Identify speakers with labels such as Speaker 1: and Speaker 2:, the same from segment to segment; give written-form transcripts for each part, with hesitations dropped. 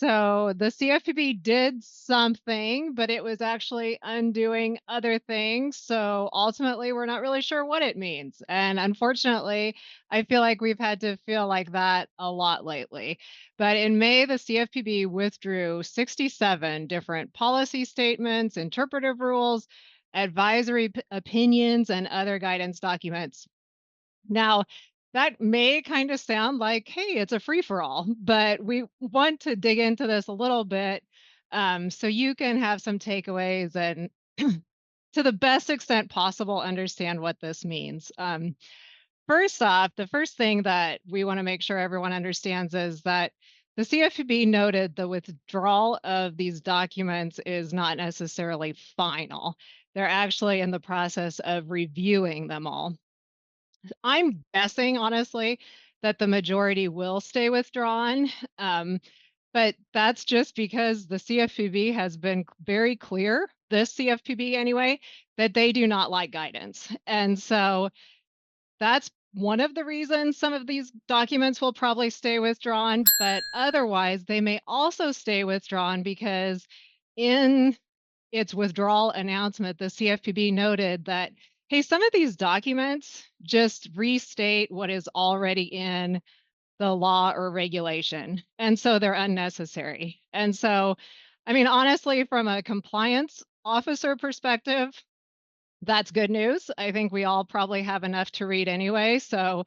Speaker 1: So the CFPB did something, but it was actually undoing other things. So ultimately, we're not really sure what it means. And unfortunately, I feel like we've had to feel like that a lot lately. But in May, the CFPB withdrew 67 different policy statements, interpretive rules, advisory opinions, and other guidance documents. Now, that may kind of sound like, hey, it's a free for all, but we want to dig into this a little bit so you can have some takeaways and, to the best extent possible, understand what this means. First off, the first thing that we want to make sure everyone understands is that the CFPB noted the withdrawal of these documents is not necessarily final. They're actually in the process of reviewing them all. I'm guessing, honestly, that the majority will stay withdrawn. But that's just because the CFPB has been very clear, this CFPB anyway, that they do not like guidance. And so that's one of the reasons some of these documents will probably stay withdrawn, but otherwise they may also stay withdrawn because in its withdrawal announcement, the CFPB noted that, hey, some of these documents just restate what is already in the law or regulation. And so they're unnecessary. And so, I mean, honestly, from a compliance officer perspective, that's good news. I think we all probably have enough to read anyway. So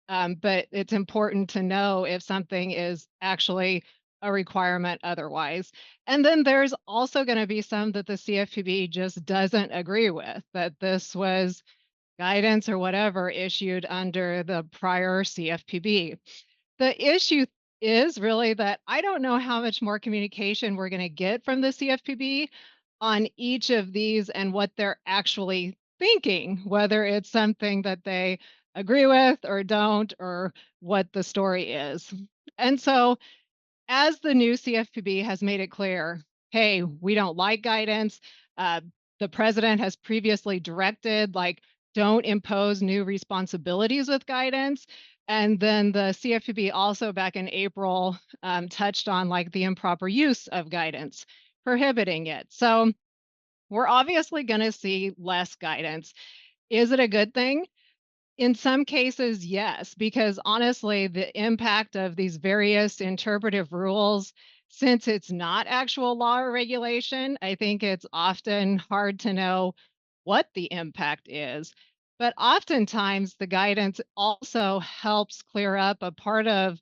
Speaker 1: but it's important to know if something is actually a requirement otherwise. And then there's also going to be some that the CFPB just doesn't agree with, that this was guidance or whatever issued under the prior CFPB. The issue is really that I don't know how much more communication we're going to get from the CFPB on each of these and what they're actually thinking, whether it's something that they agree with or don't, or what the story is. And so, as the new CFPB has made it clear, hey, we don't like guidance. Uh, the president has previously directed, like, don't impose new responsibilities with guidance. And then the CFPB also back in April touched on like the improper use of guidance, prohibiting it. So we're obviously going to see less guidance. Is it a good thing? In some cases, yes, because honestly, the impact of these various interpretive rules, since it's not actual law or regulation, I think it's often hard to know what the impact is. But oftentimes, the guidance also helps clear up a part of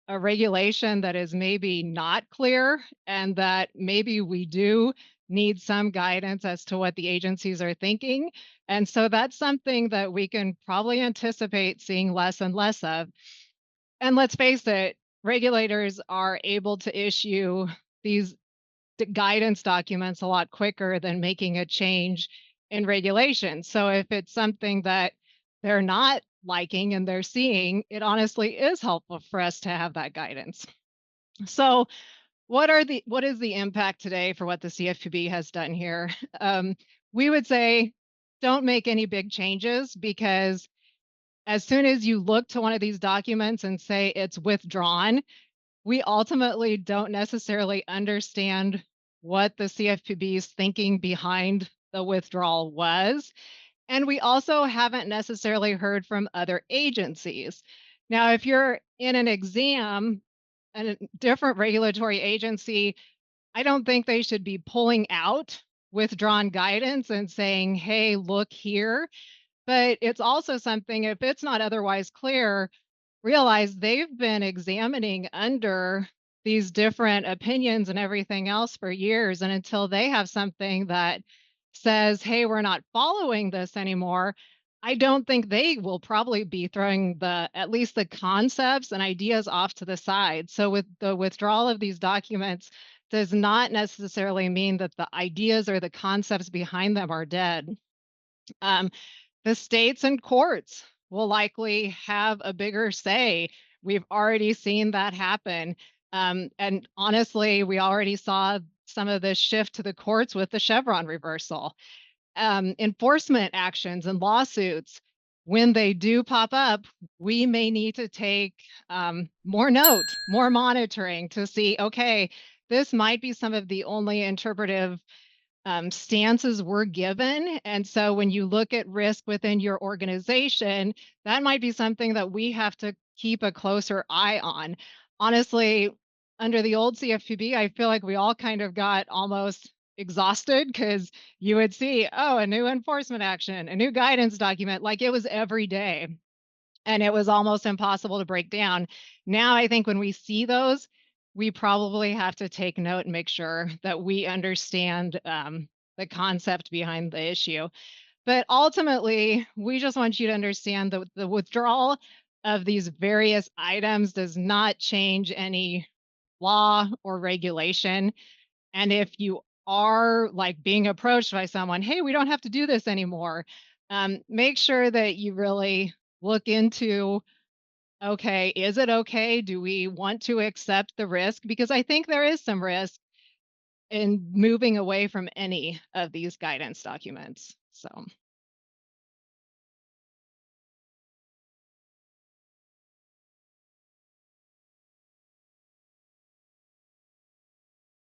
Speaker 1: a regulation that is maybe not clear and that maybe we do need some guidance as to what the agencies are thinking. And so that's something that we can probably anticipate seeing less and less of. And let's face it, regulators are able to issue these guidance documents a lot quicker than making a change in regulation. So if it's something that they're not liking and they're seeing, it honestly is helpful for us to have that guidance. So what is the impact today for what the CFPB has done here? We would say don't make any big changes, because as soon as you look to one of these documents and say it's withdrawn, we ultimately don't necessarily understand what the CFPB's thinking behind the withdrawal was. And we also haven't necessarily heard from other agencies. Now, if you're in an exam and a different regulatory agency, I don't think they should be pulling out withdrawn guidance and saying, hey, look here. But it's also something, if it's not otherwise clear, realize they've been examining under these different opinions and everything else for years. And until they have something that says, hey, we're not following this anymore, I don't think they will probably be throwing at least the concepts and ideas off to the side. So with the withdrawal of these documents does not necessarily mean that the ideas or the concepts behind them are dead. Um, the states and courts will likely have a bigger say. We've already seen that happen. And honestly, we already saw some of this shift to the courts with the Chevron reversal. Enforcement actions and lawsuits, when they do pop up, we may need to take more note, more monitoring to see, okay, this might be some of the only interpretive stances we're given. And so when you look at risk within your organization, that might be something that we have to keep a closer eye on. Honestly, under the old CFPB, I feel like we all kind of got almost exhausted because you would see, oh, a new enforcement action, a new guidance document, like it was every day and it was almost impossible to break down. Now, I think when we see those, we probably have to take note and make sure that we understand the concept behind the issue. But ultimately, we just want you to understand that the withdrawal of these various items does not change any law or regulation. And if you are like being approached by someone, hey, we don't have to do this anymore, make sure that you really look into, okay, is it okay? Do we want to accept the risk? Because I think there is some risk in moving away from any of these guidance documents. So.